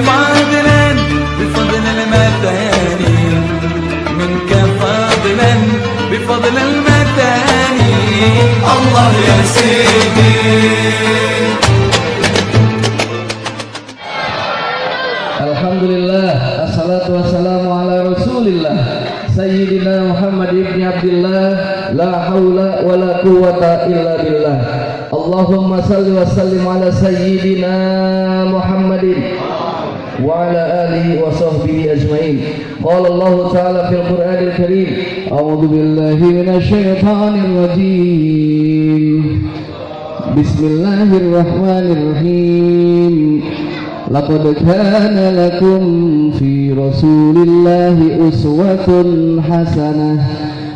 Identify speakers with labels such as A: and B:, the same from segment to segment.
A: فضلا بفضل المتاني منك فضلا بفضل المتاني الله يا سيدي.
B: Alhamdulillah, assalatu wassalamu ala rasulillah Sayyidina Muhammad ibn Abdillah, la hawla wa la quwwata illa billah. Allahumma salli wa sallim ala Sayyidina Muhammadin wa ala alihi wa sahbihi ajma'in. Qala Allah ta'ala fil Qur'anil Karim, a'udzu billahi minasy syaithanir rajim. Bismillahirrahmanirrahim. Laqad kana lakum fi Rasulillahi uswatun hasanah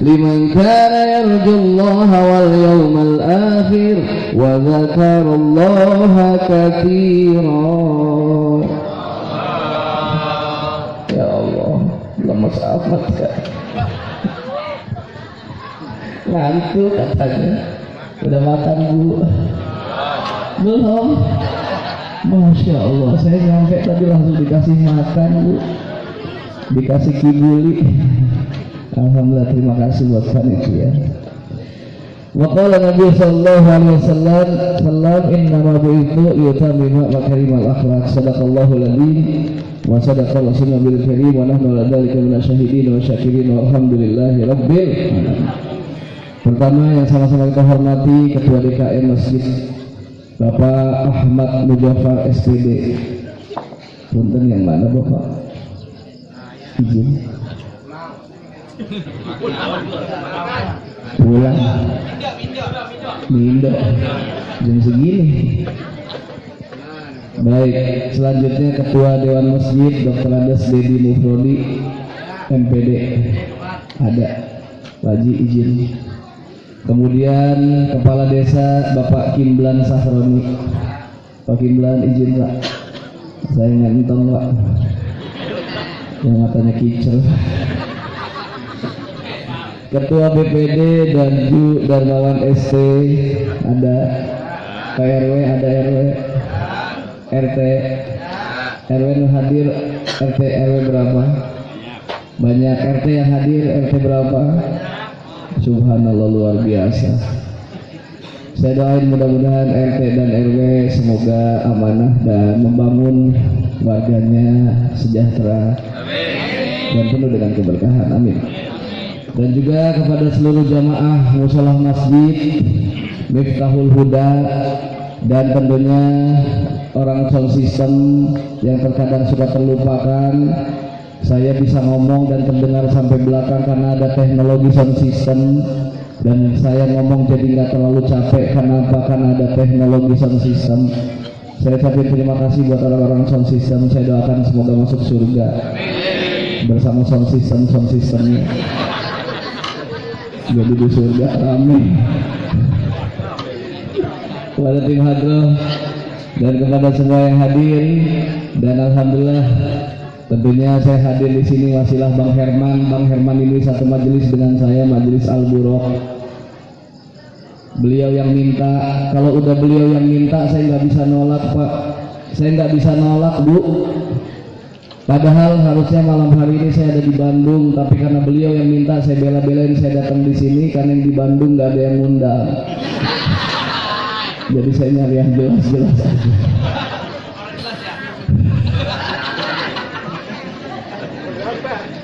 B: liman kana yarjullaha wal yawmal akhir wa dzakarallaha katsiran. Ya Allah, lemes amat kan? Ngantuk katanya. Udah makan Bu? Belum? Masya Allah, saya nyampe tadi langsung dikasih makan Bu, dikasih kibuli. Alhamdulillah, terima kasih buat panitia. Wa qala Nabi sallallahu alaihi wasallam, innama bu'ithu yutammimu makarimal akhlaq. Sadaqallahul adzim wa sadaqa rasulul nabiyil karim wa nahnu ala dzalika minasyahidin wa syakirin walhamdulillahi rabbil alamin. Pertama yang sama-sama kita hormati Ketua DKM Masjid Bapak Ahmad Mujafar SPD. Punten yang mana Bapak? Izin. Pulang. Minda. Jam segini. Baik, selanjutnya Ketua Dewan Masjid Dr. Andes Dedi Mufrodi MPD. Ada. Wajib izin. Kemudian Kepala Desa Bapak Kimblan Sahroni. Pak Kimblan izin Pak, saya ngentong Pak, yang matanya kicau. Ketua BPD Danju Darmawan ST ada. KRW ada, RW RT RW yang hadir. RT RW berapa? Banyak. RT yang hadir RT berapa? Subhanallah, luar biasa. Saya doain mudah-mudahan RT dan RW semoga amanah dan membangun warganya sejahtera dan penuh dengan keberkahan, amin. Dan juga kepada seluruh jamaah musholah masjid Miftahul Huda dan tentunya orang sound system yang terkadang suka terlupakan. Saya bisa ngomong dan terdengar sampai belakang karena ada teknologi sound system, dan saya ngomong jadi nggak terlalu capek karena apa? Karena ada teknologi sound system. Saya ucapin terima kasih buat orang-orang sound system. Saya doakan semoga masuk surga bersama sound systemnya. Jadi di surga, amin. Kepada tim hadroh dan kepada semua yang hadir, dan alhamdulillah tentunya saya hadir di sini wasilah Bang Herman. Bang Herman ini satu majelis dengan saya, majelis Al-Buraq. Beliau yang minta, kalau udah beliau yang minta saya nggak bisa nolak Pak. Saya nggak bisa nolak Bu. Padahal harusnya malam hari ini saya ada di Bandung, tapi karena beliau yang minta saya bela-belain saya datang di sini karena yang di Bandung nggak ada yang ngundang. Jadi saya nyari yang jelas-jelas aja.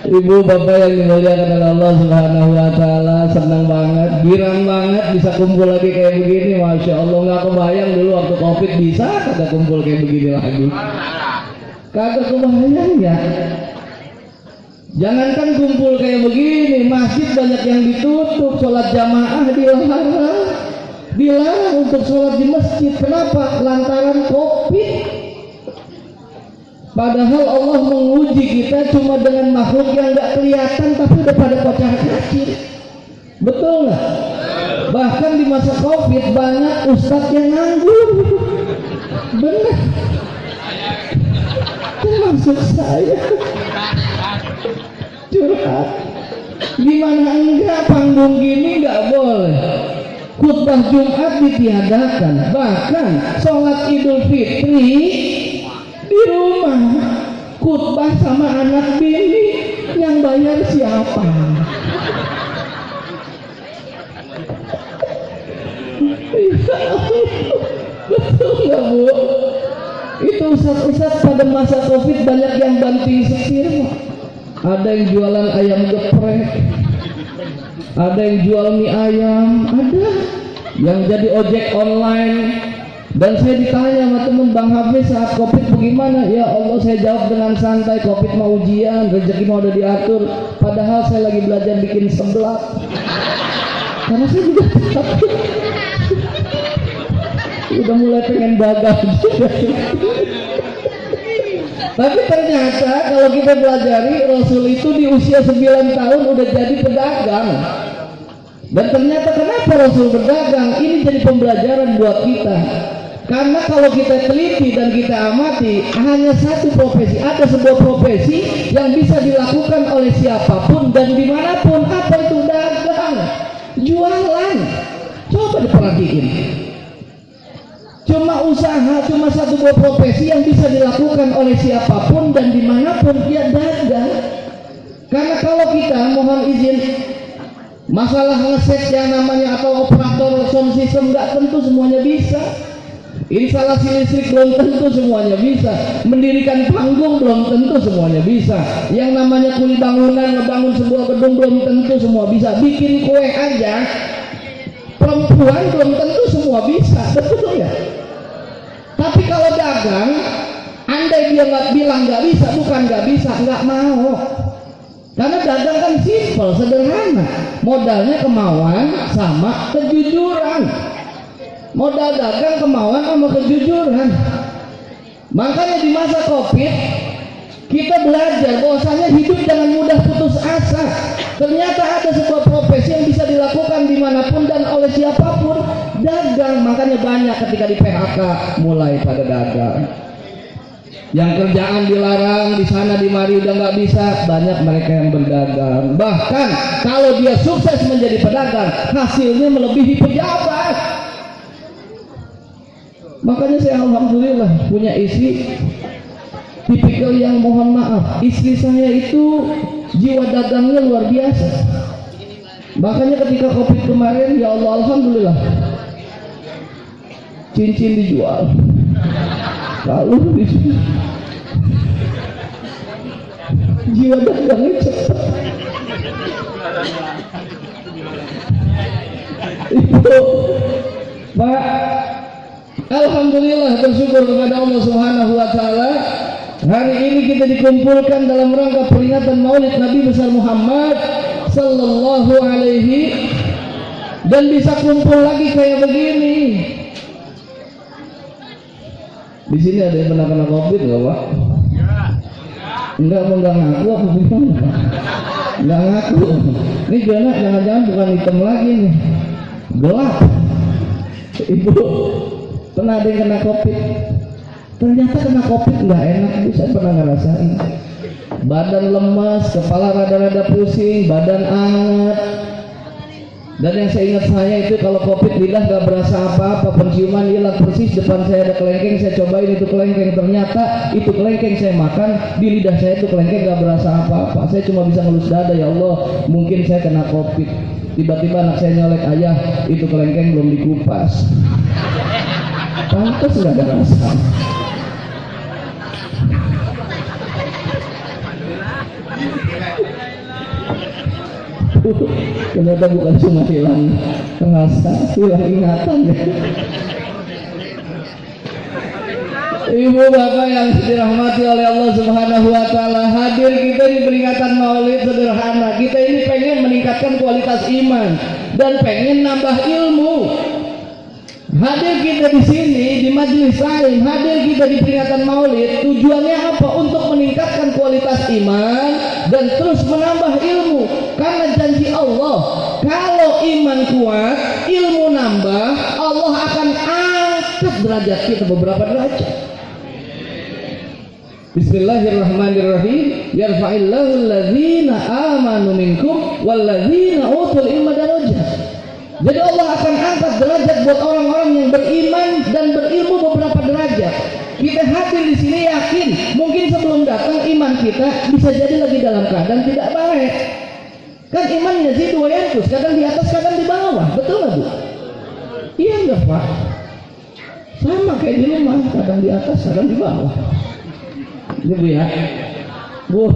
B: Ibu bapak yang dimuliakan oleh Allah Subhanahu wa taala, senang banget, girang banget bisa kumpul lagi kayak begini. Masya Allah, nggak kebayang dulu waktu Covid bisa ada kumpul kayak begini lagi. Kagak kebayang ya. Jangankan kumpul kayak begini, masjid banyak yang ditutup, sholat jamaah dilarang untuk sholat di masjid. Kenapa? Lantaran Covid. Padahal Allah menguji kita cuma dengan makhluk yang nggak kelihatan tapi udah pada kocar kacir. Betul nggak? Bahkan di masa Covid banyak ustadz yang nganggur. Benar. Termasuk saya. Curhat. Gimana enggak, panggung gini nggak boleh. Khutbah Jumat ditiadakan. Bahkan sholat Idul Fitri di rumah. khutbah sama anak bini, yang bayar siapa? Betul nggak Bu? Itu ustadz-ustadz pada masa Covid banyak yang banting setir. Ada yang jualan ayam geprek, ada yang jual mie ayam, ada yang jadi ojek online. Dan saya ditanya sama temen, Bang Hafiz saat Covid bagaimana? Ya Allah, saya jawab dengan santai, Covid mau ujian, rezeki mau udah diatur. Padahal saya lagi belajar bikin seblak. Karena saya juga takut. Udah mulai pengen dagang juga. Tapi ternyata kalau kita pelajari, Rasul itu di usia 9 tahun udah jadi pedagang. Dan ternyata kenapa Rasul berdagang? Ini jadi pembelajaran buat kita. Karena kalau kita teliti dan kita amati, hanya satu profesi, ada sebuah profesi yang bisa dilakukan oleh siapapun dan dimanapun. Apa itu? Dagang, jualan. Coba diperhatiin. Cuma usaha, cuma satu buah profesi yang bisa dilakukan oleh siapapun dan dimanapun, dia dagang. Karena kalau kita mohon izin, masalah ngeset yang namanya atau operator sound system nggak tentu semuanya bisa. Instalasi listrik belum tentu semuanya bisa. Mendirikan panggung belum tentu semuanya bisa. Yang namanya kuli bangunan, ngebangun sebuah gedung belum tentu semua bisa. Bikin kue aja, perempuan belum tentu semua bisa, betul ya? Tapi kalau dagang, andai dia nggak bilang nggak bisa, bukan nggak bisa, nggak mau. Karena dagang kan simpel, sederhana. Modalnya kemauan sama kejujuran. Modal dagang kemauan sama kejujuran. Makanya di masa Covid kita belajar bahwasanya hidup jangan mudah putus asa. Ternyata ada sebuah profesi yang bisa dilakukan dimanapun dan oleh siapapun, dagang. Makanya banyak ketika di PHK mulai pada dagang. Yang kerjaan dilarang di sana di mari udah nggak bisa, banyak mereka yang berdagang. Bahkan kalau dia sukses menjadi pedagang, hasilnya melebihi pejabat. Makanya saya alhamdulillah punya istri tipikal yang mohon maaf, istri saya itu jiwa dagangnya luar biasa. Makanya ketika Covid kemarin, ya Allah alhamdulillah, cincin dijual, kalung dijual, jiwa dagangnya cepat. Itu Pak, alhamdulillah, bersyukur kepada Allah Subhanahu wa taala. Hari ini kita dikumpulkan dalam rangka peringatan Maulid Nabi besar Muhammad sallallahu alaihi, dan bisa kumpul lagi kayak begini. Di sini ada yang pernah kena Covid enggak, Pak? Enggak ngaku apa gimana? Enggak ngaku. Ini jangan-jangan bukan hitam lagi nih. Gelap. Ibu pernah ada yang kena Covid, ternyata kena Covid nggak enak. Saya pernah ngerasain badan lemas, kepala rada-rada pusing, badan anget. Dan yang saya ingat saya itu kalau Covid lidah nggak berasa apa-apa, penciuman hilang persis. Depan saya ada kelengkeng, saya cobain itu kelengkeng, ternyata itu kelengkeng saya makan, di lidah saya itu kelengkeng nggak berasa apa-apa. Saya cuma bisa ngelus dada, ya Allah mungkin saya kena Covid. Tiba-tiba anak saya nyolek, ayah itu kelengkeng belum dikupas. Pantas nggak ada rasa. Ternyata bukan cuma hilang rasa, hilang ingatan ya. Ibu bapak yang dirahmati oleh Allah Subhanahu wa taala, hadir kita di peringatan Maulid sederhana. Kita ini pengen meningkatkan kualitas iman dan pengen nambah ilmu. Hadir kita di sini di majelis salim, hadir kita di peringatan Maulid, tujuannya apa? Untuk meningkatkan kualitas iman dan terus menambah ilmu. Karena janji Allah, kalau iman kuat, ilmu nambah, Allah akan angkat derajat kita beberapa derajat. Bismillahirrahmanirrahim. Yarfa'illahu alladzina amanu minkum walladzina utul ilma darajat. Jadi Allah akan angkat derajat buat orang-orang yang beriman dan berilmu beberapa derajat. Kita hadir di sini yakin, mungkin sebelum datang iman kita bisa jadi lagi dalam keadaan tidak baik. Kan imannya sih dua yankus, kadang di atas, kadang di bawah, betul nggak Bu? Iya enggak Pak? Sama kayak di rumah, kadang di atas, kadang di bawah. Gitu ya, Bu.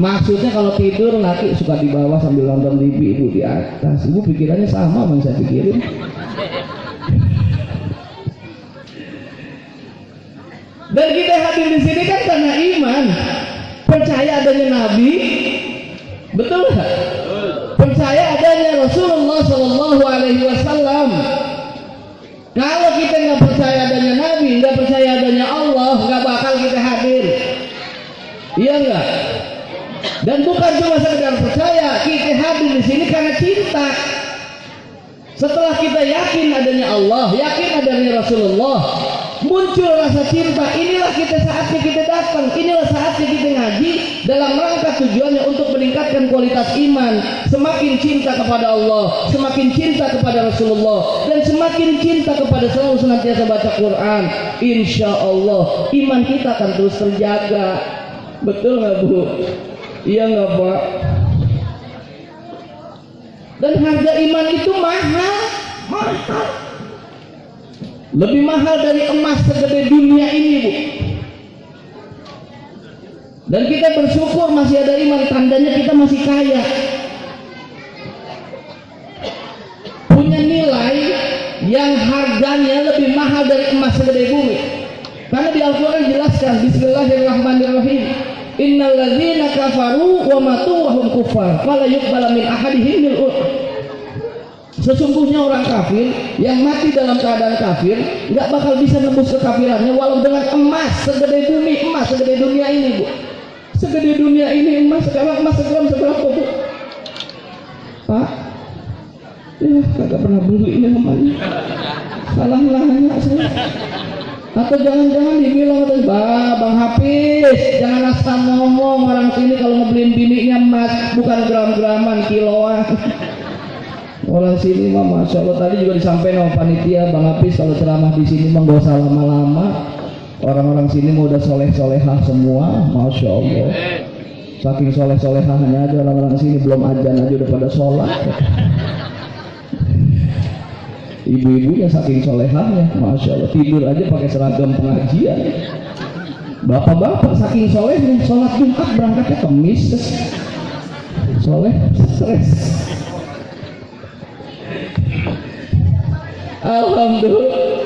B: Maksudnya kalau tidur laki suka di bawah sambil nonton TV, ibu di atas. Ibu pikirannya sama sama saya pikirin. Dan kita hadir di sini kan karena iman, percaya adanya Nabi, betul nggak? Percaya adanya Rasulullah Shallallahu Alaihi Wasallam. Kalau kita nggak percaya adanya Nabi, nggak percaya adanya Allah, nggak bakal kita hadir. Iya nggak? Dan bukan cuma sekedar percaya, kita hadir di sini karena cinta. Setelah kita yakin adanya Allah, yakin adanya Rasulullah, muncul rasa cinta. Inilah kita saatnya kita datang, inilah saatnya kita ngaji dalam rangka tujuannya untuk meningkatkan kualitas iman, semakin cinta kepada Allah, semakin cinta kepada Rasulullah, dan semakin cinta kepada selalu senantiasa baca Quran. Insya Allah iman kita akan terus terjaga. Betul nggak Bu? Iya nggak Pak? Dan harga iman itu mahal. Lebih mahal dari emas segede dunia ini Bu. Dan kita bersyukur masih ada iman, tandanya kita masih kaya, punya nilai yang harganya lebih mahal dari emas segede bumi. Karena di Al-Quran jelaskan, Bismillahirrahmanirrahim, Innal ladzina kafaru wa matu wa hum kuffar fala yuqbala min ahadihim mil'u. Sesungguhnya orang kafir yang mati dalam keadaan kafir nggak bakal bisa nembus kekafirannya walau dengan emas segede bumi, emas segede dunia ini Bu. Segede dunia ini emas, sekarang emas segram seberapa Bu? Pak, ya kagak pernah beli ini namanya. Salah nanya saya. Atau jangan-jangan dibilang Bang Hafiz, jangan asal ngomong, orang sini kalau ngebeliin bininya emas bukan gram-graman, kiloan. Orang sini mah Masya Allah, tadi juga disampaikan sama panitia, Bang Hafiz kalau ceramah di sini mah gak usah lama-lama. Orang-orang sini mau udah soleh-solehah semua, Masya Allah. Saking soleh-solehahnya aja orang-orang sini belum azan aja udah pada sholat. Ibu-ibunya saking solehahnya, Masya Allah, tidur aja pakai seragam pengajian. Bapak-bapak saking solehnya, sholat Jumat berangkatnya Kemis. Soleh, stres. Alhamdulillah,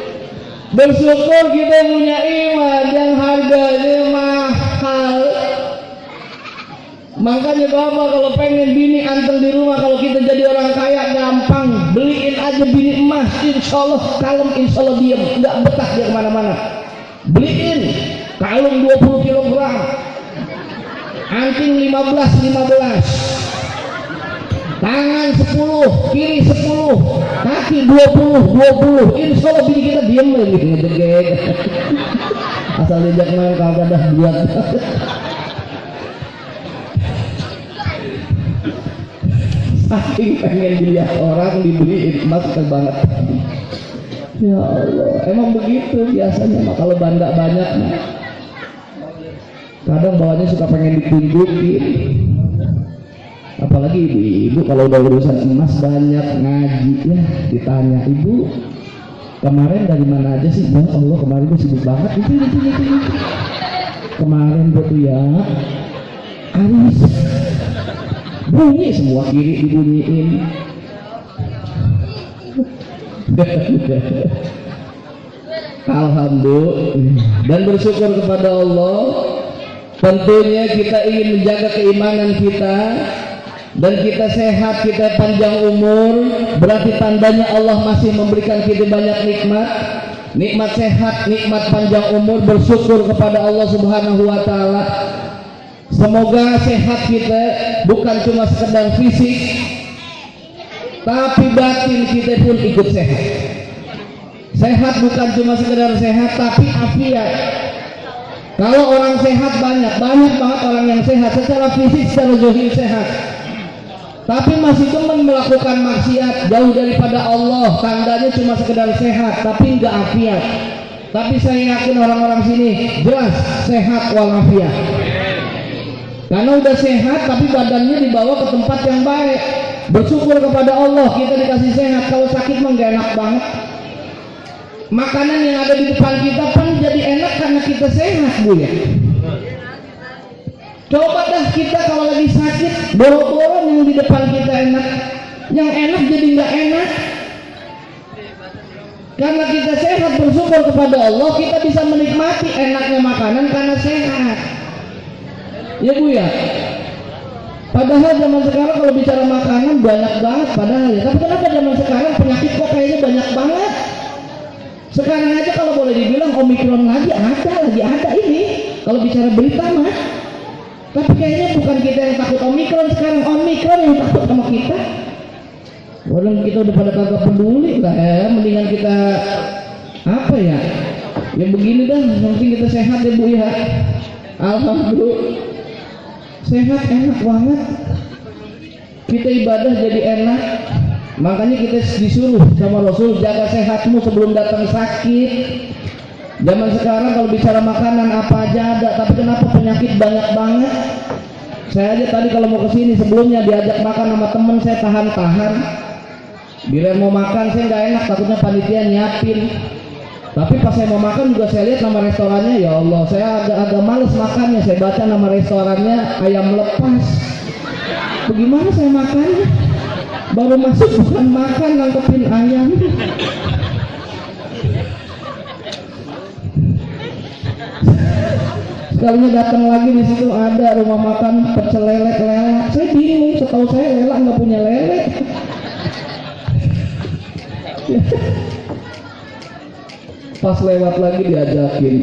B: bersyukur kita punya iman yang harganya mahal. Makanya Bapak kalau pengen bini anteng di rumah, kalau kita jadi orang kaya gampang, beliin aja bini emas, insya Allah kalem, insya Allah diem, nggak betah dia kemana-mana. Beliin kalung 20 kg, anting 15, tangan 10, kiri 10, kaki 20, insya Allah bini kita diem lagi ngedegek. Asal diajak main kagak dah buat. Saking pengen dilihat orang dibeliin emas banget. Ya Allah, emang begitu biasanya. Kalau banda banyak nah, kadang bawahnya suka pengen ditunjukin. Apalagi ibu-ibu kalau udah urusan emas banyak ngaji ya ditanya, Ibu kemarin dari mana aja sih? Ya Allah, kemarin gue sibuk banget itu. Kemarin gue tuh ya aris bunyi semua, kiri dibunyiin. Alhamdulillah, dan bersyukur kepada Allah. Tentunya kita ingin menjaga keimanan kita dan kita sehat, kita panjang umur, berarti tandanya Allah masih memberikan kita banyak nikmat. Nikmat sehat, nikmat panjang umur, bersyukur kepada Allah Subhanahu wa taala. Semoga sehat kita bukan cuma sekedar fisik, tapi batin kita pun ikut sehat. Sehat bukan cuma sekedar sehat, tapi afiat. Kalau orang sehat banyak banget orang yang sehat secara fisik, secara zahir sehat. tapi masih demen melakukan maksiat, jauh daripada Allah, tandanya cuma sekedar sehat tapi enggak afiat. Tapi saya yakin orang-orang sini jelas sehat walafiat, karena udah sehat tapi badannya dibawa ke tempat yang baik. Bersyukur kepada Allah kita dikasih sehat. Kalau sakit mah gak enak banget. Makanan yang ada di depan kita pun jadi enak karena kita sehat, Bu ya. Coba dah kita kalau lagi sakit, boro-boro yang di depan kita enak, yang enak jadi nggak enak. Karena kita sehat, bersyukur kepada Allah, kita bisa menikmati enaknya makanan karena sehat. Ya Bu ya. Padahal zaman sekarang kalau bicara makanan banyak banget padahal ya. Tapi kenapa zaman sekarang penyakit kok kayaknya banyak banget? Sekarang aja kalau boleh dibilang Omikron lagi ada ini. Kalau bicara berita mah. Tapi kayaknya bukan kita yang takut Omikron sekarang, Omikron yang takut sama kita. Waduh, kita udah pada kagak peduli lah ya. Mendingan kita apa ya? Ya begini dah, nanti kita sehat ya Bu ya. Alhamdulillah. Sehat enak banget. Kita ibadah jadi enak. Makanya kita disuruh sama Rasul, jaga sehatmu sebelum datang sakit. Zaman sekarang kalau bicara makanan apa aja ada, tapi kenapa penyakit banyak banget? Saya aja tadi kalau mau kesini sebelumnya diajak makan sama temen, saya tahan-tahan. Bila mau makan saya nggak enak, takutnya panitia nyiapin. Tapi pas saya mau makan juga saya lihat nama restorannya, ya Allah, saya agak males makannya. Saya baca nama restorannya ayam lepas. Bagaimana saya makannya? Baru masuk bukan makan, nangkepin ayam. Sekalinya datang lagi di situ ada rumah makan pecel lele lela. Saya bingung, setahu saya lela nggak punya lele. Pas lewat lagi diajakin,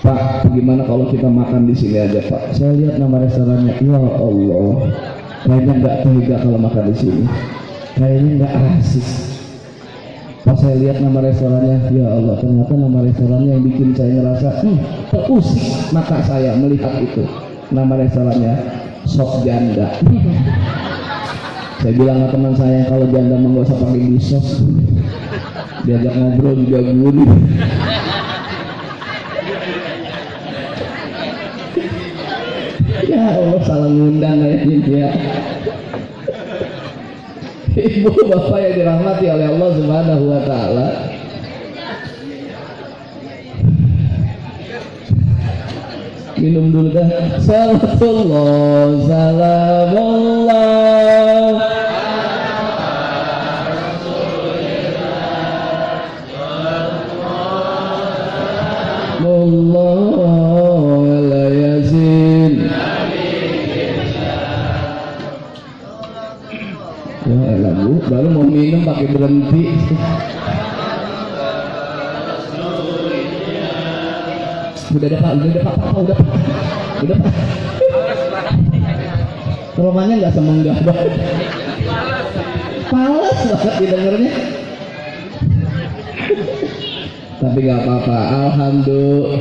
B: Pak, bagaimana kalau kita makan di sini aja Pak? Saya lihat nama restorannya, ya Allah, kayaknya nggak tega kalau makan di sini, kayaknya nggak asik. Pas saya lihat nama restorannya, ya Allah, ternyata nama restorannya yang bikin saya ngerasa terusik mata saya melihat itu. Nama restorannya Sop Janda. Saya bilang ke teman saya, kalau janda mah nggak usah pakai disos, diajak ngobrol juga gurih. Ya Allah, salah ngundang kayaknya. Ibu bapak yang dirahmati oleh Allah Subhanahu wa taala. Minum dulu dah. Salatullah salamullah ala yasin. Ya elah Bu, baru mau minum pakai berhenti. Udah Pak, udah Pak. Romanya nggak semenggah banget. Pales banget didengarnya. Tapi nggak apa-apa, alhamdulillah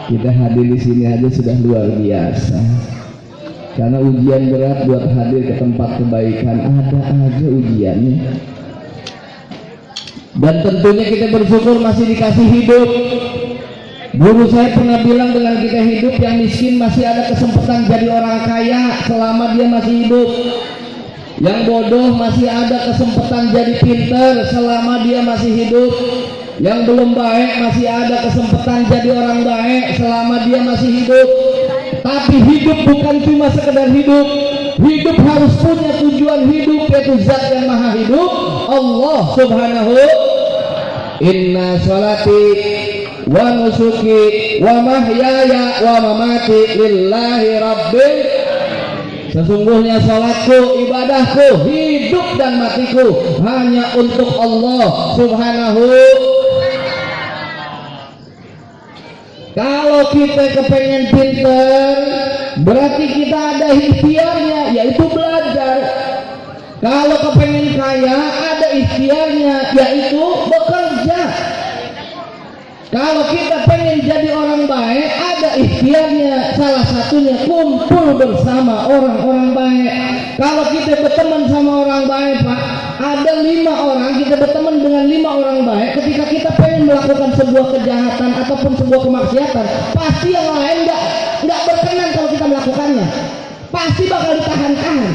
B: kita hadir di sini aja sudah luar biasa. Karena ujian berat buat hadir ke tempat kebaikan, ada aja ujiannya. Dan tentunya kita bersyukur masih dikasih hidup. Guru saya pernah bilang, dengan kita hidup, yang miskin masih ada kesempatan jadi orang kaya selama dia masih hidup. Yang bodoh masih ada kesempatan jadi pinter selama dia masih hidup. Yang belum baik masih ada kesempatan jadi orang baik selama dia masih hidup. Tapi hidup bukan cuma sekedar hidup. Hidup harus punya tujuan hidup, yaitu Zat yang Maha Hidup, Allah Subhanahu. Inna sholati wa nusuki wa mahyaya wa mamati lillahi rabbil. Sesungguhnya salatku, ibadahku, hidup dan matiku hanya untuk Allah Subhanahu. Kalau kita kepengen pinter, berarti kita ada ikhtiarnya, yaitu belajar. Kalau kepengen kaya, ada ikhtiarnya, yaitu bekerja. Kalau kita pengen jadi orang baik, ada ikhtiarnya. Salah satunya kumpul bersama orang-orang baik. Kalau kita berteman sama orang baik, Pak, ada 5 orang, kita berteman dengan 5 orang baik. Ketika kita pengen melakukan sebuah kejahatan ataupun sebuah kemaksiatan, pasti yang lain nggak berkenan kalau kita melakukannya. Pasti bakal ditahan-tahan.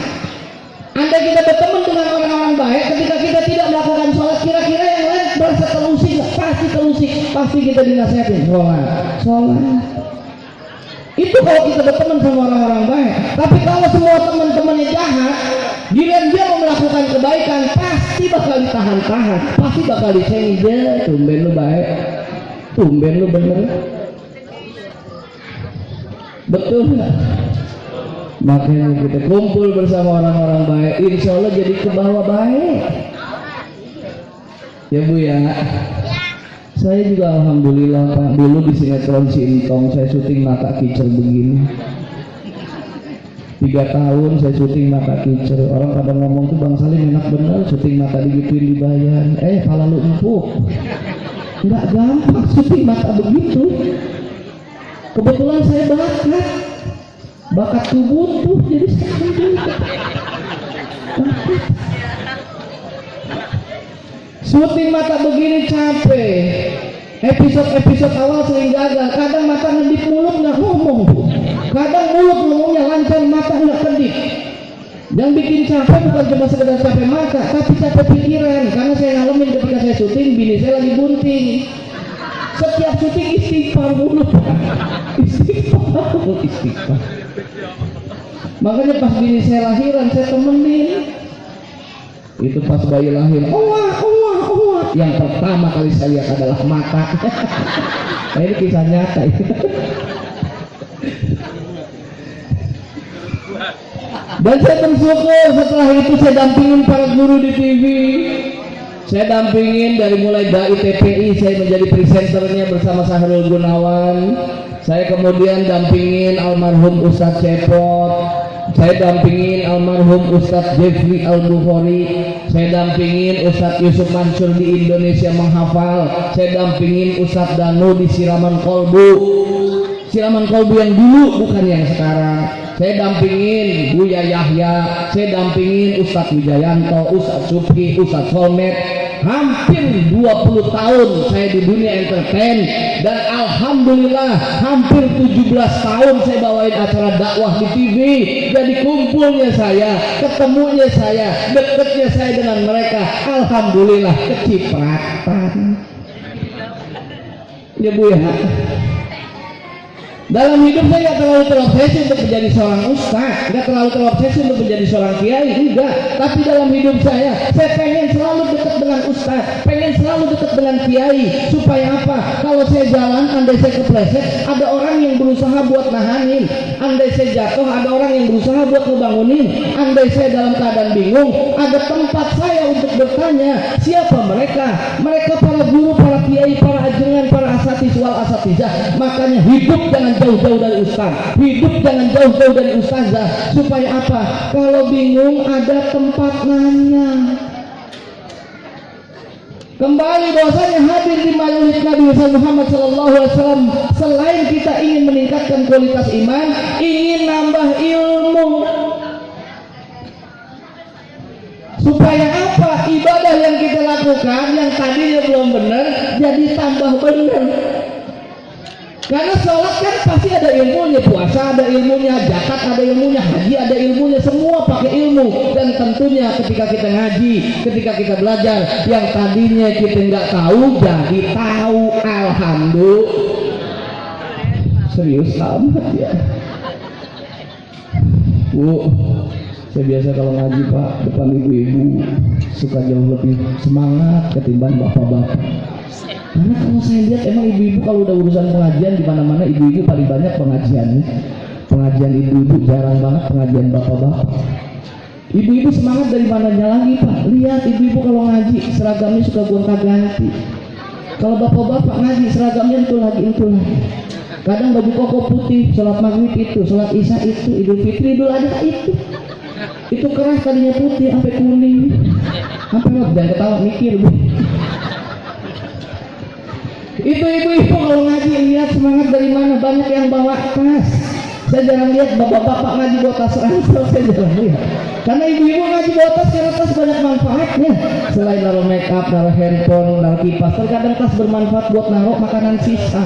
B: Andai kita berteman dengan orang-orang baik, ketika kita tidak melakukan sholat, kira-kira yang lain berasa telusik, pasti telusik, pasti kita dinasihatin sholat. Itu kalau kita berteman sama orang-orang baik. Tapi kalau semua teman-temannya jahat, giliran dia mau melakukan kebaikan, pasti bakal ditahan-tahan, pasti bakal dicengin. Tumben lu baik, tumben lu bener, betul nggak? Makanya kita kumpul bersama orang-orang baik, insya Allah jadi ke bawah baik. Ya Bu ya. Saya juga alhamdulillah Pak, dulu di sinetron Si Entong saya syuting Mata Kicir begini. 3 tahun saya syuting Mata Kicir. Orang pada ngomong tuh Bang Salim enak bener syuting mata digituin dibayar. Pala lu empuk. Nggak gampang syuting mata begitu. Kebetulan saya bakat tubuh tuh jadi syuting mata begini capek. Episode awal sering gagal. Kadang mata ngedip, mulut nggak ngomong. Kadang mulut ngomongnya lancar, mata nggak kedip. Yang bikin capek bukan cuma sekedar capek mata, tapi capek pikiran. Karena saya ngalamin ketika saya syuting, bini saya lagi bunting. Setiap syuting istighfar mulu. Istighfar. Makanya pas bini saya lahiran, saya temenin. Itu pas bayi lahir, Allah. Yang pertama kali saya lihat adalah mata. Nah, ini kisah nyata. Dan saya bersyukur setelah itu saya dampingin para guru di TV. Saya dampingin dari mulai Dai TPI, saya menjadi presenternya bersama Sahrul Gunawan. Saya kemudian dampingin almarhum Ustadz Cepot. Saya dampingin almarhum Ustadz Jeffrey Al-Bukhari. Saya dampingin Ustadz Yusuf Mansur di Indonesia menghafal. Saya dampingin Ustadz Danu di Siraman Kolbu. Siraman Kolbu yang dulu, bukan yang sekarang. Saya dampingin Buya Yahya. Saya dampingin Ustadz Wijayanto, Ustadz Subki, Ustadz Solmet. Hampir 20 tahun saya di dunia entertain. Dan alhamdulillah hampir 17 tahun saya bawain acara dakwah di TV. Jadi kumpulnya saya, ketemunya saya, dekatnya saya dengan mereka, alhamdulillah kecipratan. Ya Bu ya. Dalam hidup saya nggak terlalu terobsesi untuk menjadi seorang ustaz, nggak terlalu terobsesi untuk menjadi seorang kiai, enggak. Tapi dalam hidup saya pengen selalu dekat dengan ustaz, pengen selalu dekat dengan kiai. Supaya apa? Kalau saya jalan, andai saya kepleset, ada orang yang berusaha buat nahanin. Andai saya jatuh, ada orang yang berusaha buat ngebangunin. Andai saya dalam keadaan bingung, ada tempat saya untuk bertanya. Siapa mereka? Mereka para guru, para kiai, para ajengan, para asatidz wal asatizah. Makanya hidup jangan jauh-jauh dari ustaz, hidup jangan jauh-jauh dari ustazah. Supaya apa? Kalau bingung ada tempat nanya. Kembali bahwasanya hadir di maulid Nabi Muhammad SAW, selain kita ingin meningkatkan kualitas iman, ingin nambah ilmu. Supaya apa? Ibadah yang kita lakukan yang tadinya belum benar jadi tambah benar. Karena sholat kan pasti ada ilmunya, puasa ada ilmunya, zakat ada ilmunya, haji ada ilmunya, semua pakai ilmu. Dan tentunya ketika kita ngaji, ketika kita belajar, yang tadinya kita nggak tahu jadi tahu. Alhamdulillah. Serius amat ya. Bu, saya biasa kalau ngaji Pak depan ibu-ibu suka jauh lebih semangat ketimbang bapak-bapak. Karena kalau saya lihat emang ibu-ibu kalau udah urusan pengajian di mana-mana ibu-ibu paling banyak pengajiannya. Pengajian ibu-ibu jarang banget pengajian bapak-bapak. Ibu-ibu semangat dari mananya lagi Pak. Lihat ibu-ibu kalau ngaji seragamnya suka gonta-ganti. Kalau bapak-bapak ngaji seragamnya itu lagi. Kadang baju koko putih, sholat maghrib itu, sholat isya itu, idul fitri, idul adha itu. Itu keras tadinya putih sampai kuning. Sampai jangan ketawa mikir Bu. Itu ibu-ibu kalau ngaji lihat semangat dari mana, banyak yang bawa tas. Saya jarang lihat bapak-bapak ngaji bawa tas ransel, saya jarang lihat. Karena ibu-ibu ngaji bawa tas karena tas banyak manfaatnya. Selain naruh make up, naruh handphone, naruh kipas, terkadang tas bermanfaat buat naruh makanan sisa.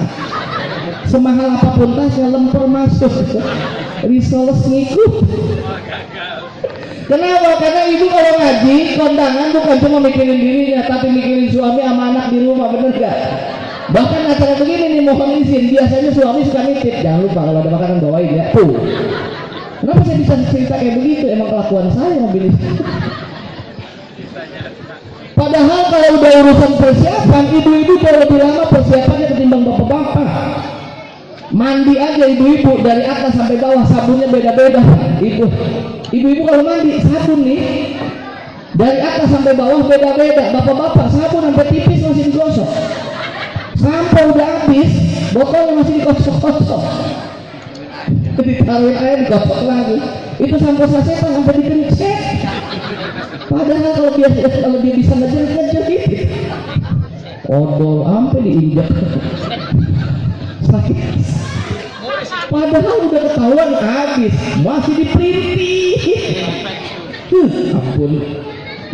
B: Semahal apapun tasnya lemper masuk, risoles ngikut. Kenapa? Karena ibu kalau ngaji kondangan bukan cuma mikirin dirinya, tapi mikirin suami sama anak di rumah, bener gak? Bahkan acara begini nih mohon izin, biasanya suami suka nitip, jangan lupa kalau ada makanan bawain ya. Tuh. Kenapa saya bisa cerita kayak begitu? Emang kelakuan saya mobil itu. Padahal kalau udah urusan persiapan, ibu-ibu jauh lebih lama persiapannya ketimbang bapak-bapak. Mandi aja ibu-ibu dari atas sampai bawah sabunnya beda-beda. Ibu-ibu kalau mandi sabun nih dari atas sampai bawah beda-beda. Bapak-bapak sabun sampai tipis masih digosok. Sampai udah habis botolnya masih dikosok-kosok. Ditaruhin air digosok lagi. Itu sampai sasetan sampai dikencet. Padahal kalau dia bisa ngejer gitu. Odol sampai diinjak. Sakit. Padahal udah ketahuan habis, masih diperintis. Ampun.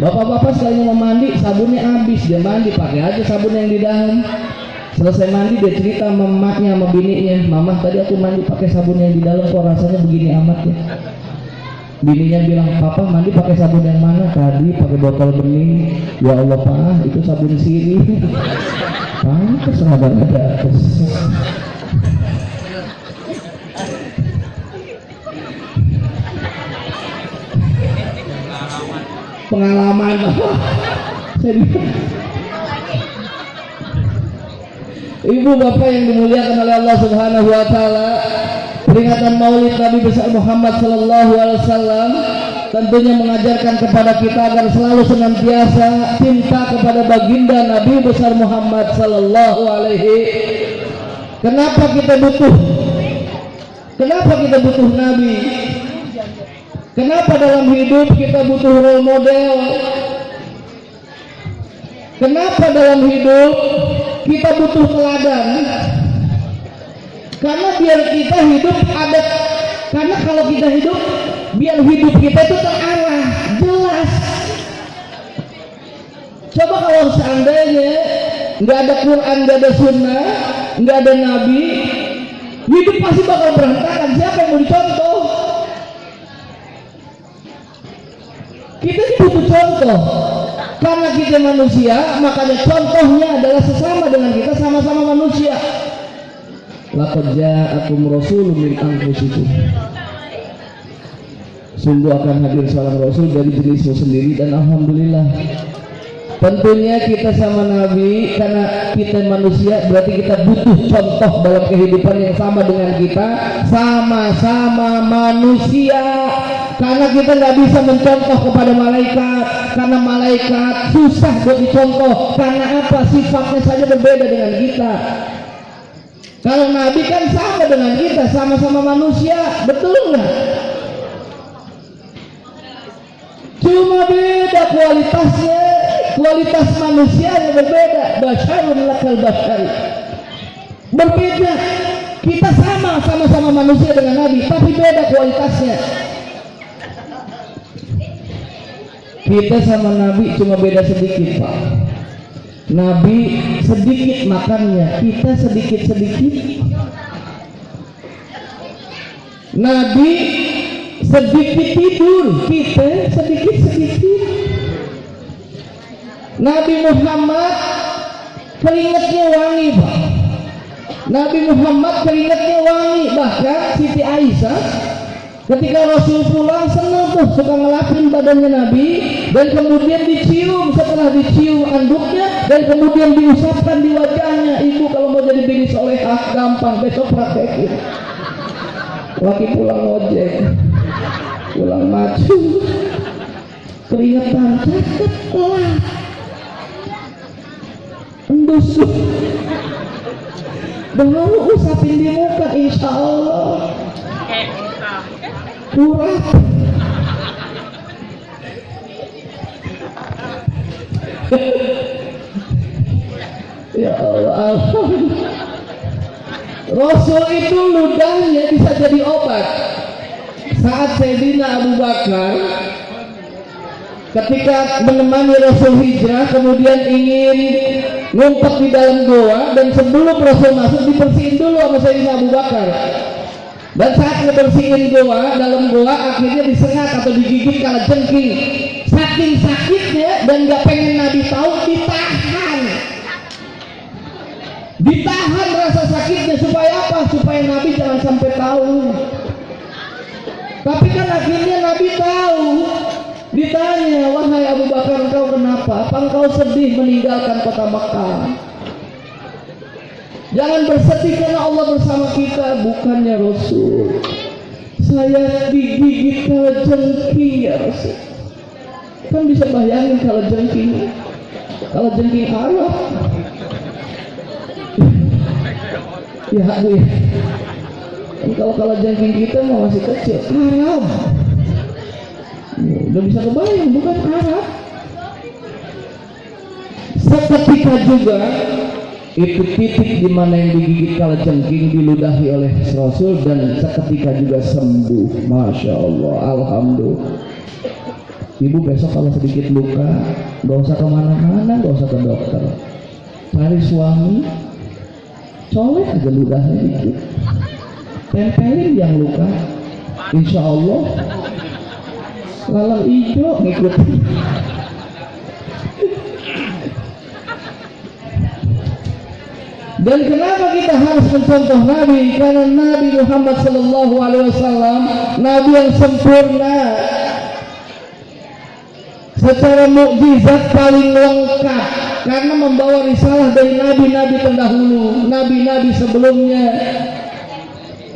B: Bapak-bapak sekalinya mau mandi, sabunnya habis, dia mandi pakai aja sabun yang di dalam. Selesai mandi dia cerita sama emaknya sama bininya, "Mama, tadi aku mandi pakai sabun yang di dalam kok rasanya begini amat ya." Bininya bilang, "Papa mandi pakai sabun yang mana?" "Tadi pakai botol bening." "Ya Allah, Pak, itu sabun sirih." Pantes ada. Pengalaman. Ibu bapak yang dimuliakan oleh Allah Subhanahu wa taala, peringatan Maulid Nabi besar Muhammad sallallahu alaihi wasallam tentunya mengajarkan kepada kita agar selalu senantiasa cinta kepada baginda Nabi besar Muhammad sallallahu alaihi. Kenapa kita butuh Nabi? Kenapa dalam hidup kita butuh role model? Kenapa dalam hidup kita butuh teladan? Karena biar kita hidup ada, karena kalau kita hidup, biar hidup kita itu terarah, jelas. Coba kalau seandainya nggak ada Quran, nggak ada Sunnah, nggak ada Nabi, hidup pasti bakal berantakan. Siapa yang mau dicontoh? Kita ini butuh contoh. Karena kita manusia, makanya contohnya adalah sesama dengan kita, sama-sama manusia. Laqad ja'akum rasulun min anfusikum. Sungguh akan hadir seorang rasul dari jenismu sendiri, dan alhamdulillah. Tentunya kita sama Nabi, karena kita manusia, berarti kita butuh contoh dalam kehidupan yang sama dengan kita, sama-sama manusia. Karena kita nggak bisa mencontoh kepada malaikat, karena malaikat susah buat dicontoh. Karena apa? Sifatnya saja berbeda dengan kita. Kalau Nabi kan sama dengan kita, sama-sama manusia, betul nggak? Cuma beda kualitasnya, kualitas manusianya berbeda. Basyarun lakal basyari, berbeda. Kita sama-sama manusia dengan Nabi, tapi beda kualitasnya. Kita sama Nabi cuma beda sedikit, Pak. Nabi sedikit makannya, kita sedikit-sedikit. Nabi sedikit tidur, kita sedikit-sedikit. Nabi Muhammad keringatnya wangi, Pak. Nabi Muhammad keringatnya wangi. Bahkan Siti Aisyah ketika Rasul pulang senang tuh, suka ngelapin badannya Nabi, dan kemudian dicium, setelah dicium anduknya, dan kemudian diusapkan di wajahnya. Ibu kalau mau jadi bini solehah gampang, besok praktekin. Laki pulang ojek, pulang maju, keringetan, cakep lah, endusuk, baru usapin di muka, insya Allah kurang. Ya Allah, Rasul itu ludahnya bisa jadi obat. Saat Sayyidina Abu Bakar ketika menemani Rasul hijrah, kemudian ingin ngumpet di dalam goa, dan sebelum Rasul masuk dibersihin dulu sama Sayyidina Abu Bakar. Dan saat ngebersihin goa, dalam goa akhirnya disengat atau digigit kalajengking. Saking sakitnya dan gak pengen Nabi tahu, ditahan rasa sakitnya. Supaya apa? Supaya Nabi jangan sampai tahu. Tapi kan akhirnya Nabi tahu. Ditanya, wahai Abu Bakar, engkau kenapa? Apa engkau sedih meninggalkan kota Makkah? Jangan bersedih karena Allah bersama kita. Bukannya Rasul, saya digigit kalajengking ya Rasul. Kan bisa bayangin kalajengking Arab. Ya Bu ya. Kalau kalajengking kita masih kecil, Arab. Udah bisa kebayang, bukan Arab. Seketika juga itu titik di mana yang digigit kalajengking diludahi oleh Rasul, dan seketika juga sembuh. Masya Allah, alhamdulillah. Ibu besok kalau sedikit luka, gak usah kemana-mana, gak usah ke dokter, cari suami, colek aja ludahnya dikit, tempelin yang luka, insya Allah lalang hijau ngikutin. Dan kenapa kita harus mencontoh Nabi? Karena Nabi Muhammad SAW Nabi yang sempurna, secara mukjizat paling lengkap, karena membawa risalah dari nabi-nabi terdahulu, nabi-nabi sebelumnya.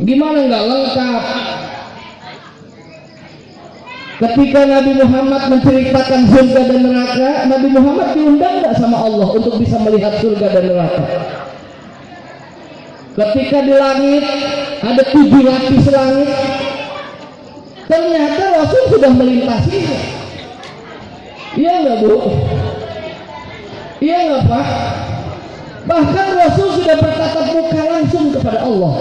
B: Gimana nggak lengkap? Ketika Nabi Muhammad menceritakan surga dan neraka, Nabi Muhammad diundang nggak sama Allah untuk bisa melihat surga dan neraka? Ketika di langit ada 7 lapis langit, ternyata Rasul sudah melintasinya. Iya nggak Bu? Iya nggak Pak? Bahkan Rasul sudah bertatap muka langsung kepada Allah.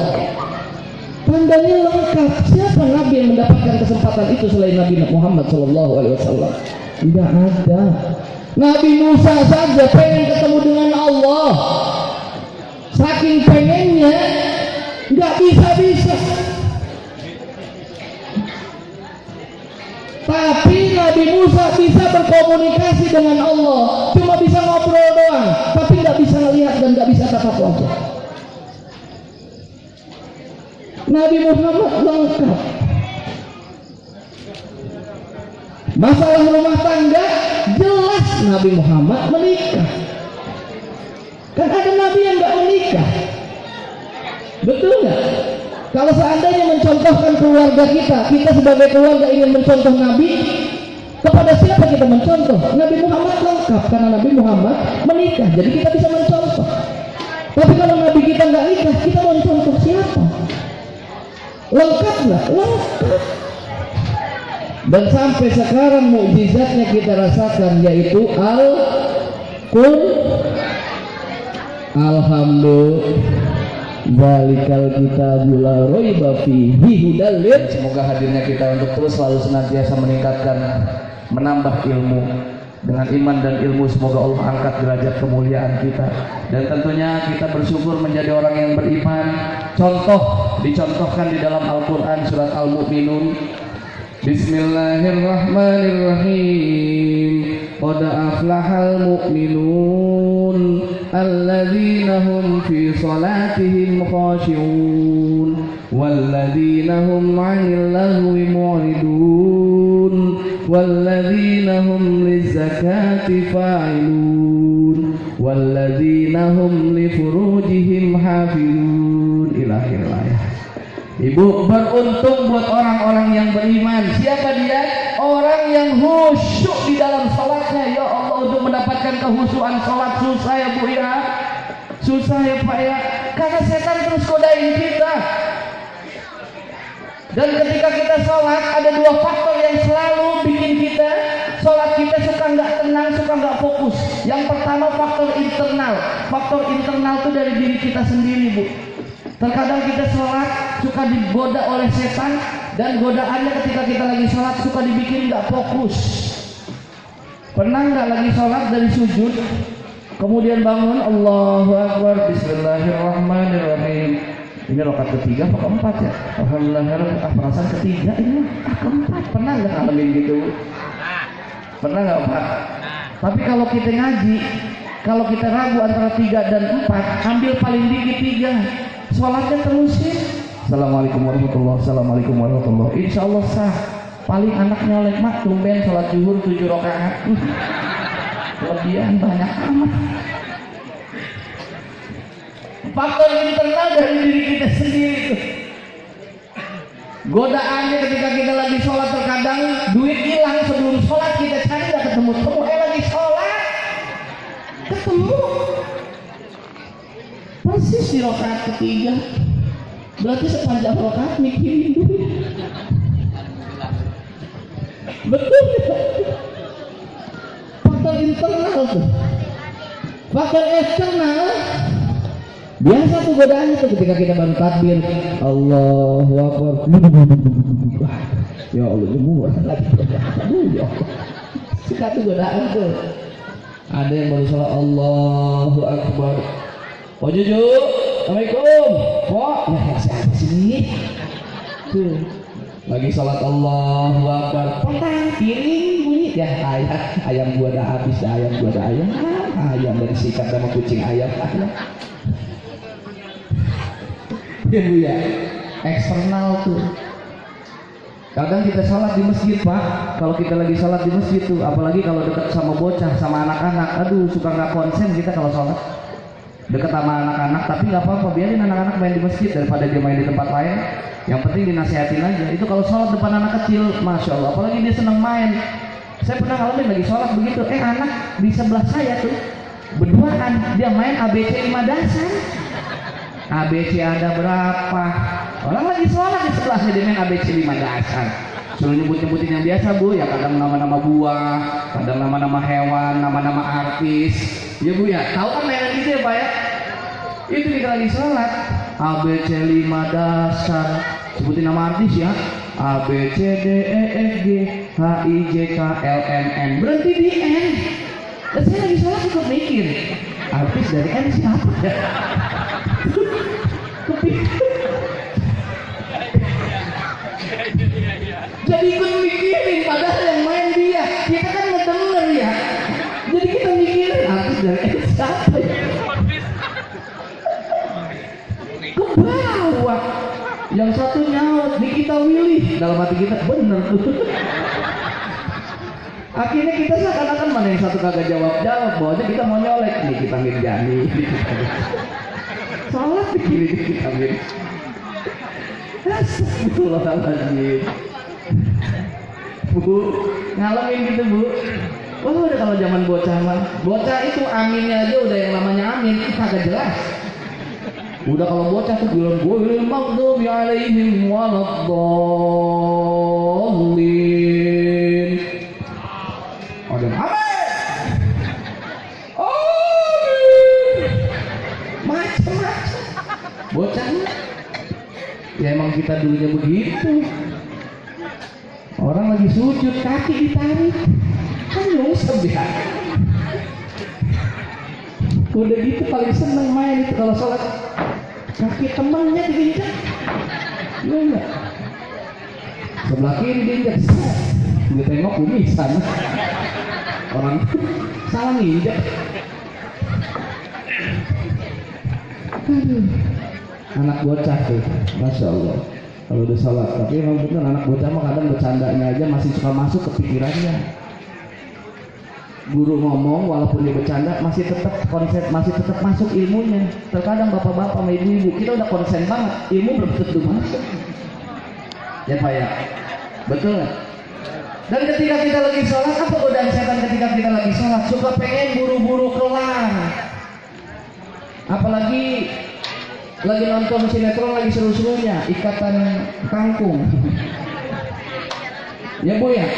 B: Tandanya lengkap. Siapa Nabi yang mendapatkan kesempatan itu selain Nabi Muhammad SAW? Tidak ada. Nabi Musa saja pengen ketemu dengan Allah, saking pengennya nggak bisa. Tapi Nabi Musa bisa berkomunikasi dengan Allah, cuma bisa ngobrol doang, tapi nggak bisa ngelihat dan nggak bisa tatap wajah. Nabi Muhammad lengkap. Masalah rumah tangga jelas Nabi Muhammad menikah. Kan ada Nabi yang nggak menikah, betul nggak? Kalau seandainya mencontohkan keluarga kita sebagai keluarga ingin mencontoh Nabi, kepada siapa kita mencontoh? Nabi Muhammad lengkap, karena Nabi Muhammad menikah, jadi kita bisa mencontoh. Tapi kalau Nabi kita nggak nikah, kita mau contoh siapa? Lengkap nggak? Lengkap. Dan sampai sekarang mukjizatnya kita rasakan, yaitu Alhamdulillah. Zalikal kitabul la raiba fihi hudal lil. Semoga hadirnya kita untuk terus selalu senantiasa meningkatkan, menambah ilmu. Dengan iman dan ilmu semoga Allah angkat derajat kemuliaan kita. Dan tentunya kita bersyukur menjadi orang yang beriman. Contoh dicontohkan di dalam Al-Quran surat Al-Mu'minun. Bismillahirrahmanirrahim. Qad aflahal mu'minun alladzina hum fi salatihim khashi'un walladzina hum 'anil lahwi mu'ridun walladzina hum lizakati fa'ilun walladzina hum li furujihim hafizun. Ila akhir. Ibu, beruntung buat orang-orang yang beriman. Siapa dia? Orang yang khusyuk di dalam salatnya. Ya Allah, untuk mendapatkan kehusuan salat susah ya Bu ya. Susah ya Pak ya. Karena setan terus godain kita. Dan ketika kita salat, ada 2 faktor yang selalu bikin kita salat kita suka nggak tenang, suka nggak fokus. Yang pertama faktor internal. Faktor internal itu dari diri kita sendiri, Bu. Terkadang kita sholat suka digoda oleh setan, dan godaannya ketika kita lagi sholat suka dibikin nggak fokus. Pernah nggak lagi sholat dari sujud, kemudian bangun, Allahu Akbar, Bismillahirrahmanirrahim. Ini rakaat ketiga apa keempat ya? Alhamdulillah, perasaan ketiga ini keempat. Pernah nggak ngalamin gitu? Pernah nggak Pak? Tapi kalau kita ngaji, kalau kita ragu antara 3 dan 4, ambil paling dikit 3, sholatnya terusin. Assalamualaikum warahmatullahi wabarakatuh. Assalamualaikum warahmatullahi wabarakatuh. Insya Allah sah. Paling anak nyolek mak tumben sholat zuhur 7 rakaat. Kelebihan banyak amat. Faktor internal dari diri kita sendiri tuh. Godaannya ketika kita lagi sholat, terkadang duit hilang sebelum sholat, kita cari nggak ketemu, lagi sholat ketemu persis di rakaat ketiga. Berarti sepanjang rakaat mikirin duit. Betul ya? Faktor internal tuh. Faktor eksternal biasa tuh godaannya tuh ketika kita baru takbir, Allahu Akbar. Ya Allah, jemur lagi. Aduh ya Allah. Suka tuh godaan tuh. Ada yang baru sholat Allahu Akbar. Oh Juju, Assalamualaikum. Kok? Ya siapa sini? Tuh. Lagi sholat Allahu Akbar. Potang piring bunyi. Ya ayam gua udah habis, ayam gua udah ayam. Ayam dari sikat sama kucing ayam. Ya Bu ya, eksternal tuh. Kadang kita sholat di masjid Pak, kalau kita lagi sholat di masjid tuh, apalagi kalau dekat sama bocah, sama anak-anak, aduh suka nggak konsen kita kalau sholat dekat sama anak-anak. Tapi nggak apa-apa, biarin anak-anak main di masjid daripada dia main di tempat lain. Yang penting dinasihatin aja. Itu kalau sholat depan anak kecil, masya Allah, apalagi dia seneng main. Saya pernah ngalamin lagi sholat begitu, anak di sebelah saya tuh berduaan, dia main ABC 5 dasar. ABC ada berapa? Orang lagi sholat di sebelahnya dia main ABC 5 dasar. Suruh nyebut-nyebutin yang biasa Bu, ya kadang nama-nama buah, kadang nama-nama hewan, nama-nama artis. Ya Bu ya, tahu kan mainan gitu ya Pak ya? Itu kita lagi sholat, ABC 5 dasar. Sebutin nama artis ya, A B C D E F G H I J K L M N. Berhenti di N. Dan saya lagi sholat ikut mikir, artis dari N siapa ya? Jadi ikut mikirin, padahal yang main dia, kita kan ngedenger ya. Jadi kita mikirin artis dari siapa ya? Ke bawah. Yang satu nyaut, Nikita Willy. Dalam hati kita, bener tuh. Akhirnya kita seakan-akan mana yang satu kagak jawab-jawab, bahwanya kita mau nyolek. Nikita Mirjani. Salah pikirin Nikita Mirjani. Astagfirullahaladzim. Bu, ngalamin gitu Bu. Wah udah kalau zaman bocah mah, bocah itu aminnya aja udah yang namanya amin, kagak jelas. Udah kalau bocah tuh bilang gue maghdubi alaihim waladdallin. Ada amin. Amin. Macam-macam. Bocah. Ya emang kita dulunya begitu. Orang lagi sujud, kaki ditarik, kan nyungsep ya. Udah gitu paling seneng main itu kalau sholat, kaki temennya diinjak. Iya enggak? Sebelah kiri diinjak, gue tengok kumisan. Orang salah nginjak. Anak bocah tuh, masya Allah. Kalau udah sholat, tapi memang betul anak bocah mah kadang bercandanya aja masih suka masuk ke pikirannya. Guru ngomong walaupun dia bercanda masih tetap konsep, masih tetap masuk ilmunya. Terkadang bapak-bapak sama ibu-ibu kita udah konsen banget, ilmu belum tentu masuk. Ya Pak ya, betul nggak? Dan ketika kita lagi sholat, apa godaan setan ketika kita lagi sholat? Suka pengen buru-buru kelar. Apalagi lagi nonton sinetron lagi seru-serunya, Ikatan Kangkung. Ya Bu ya,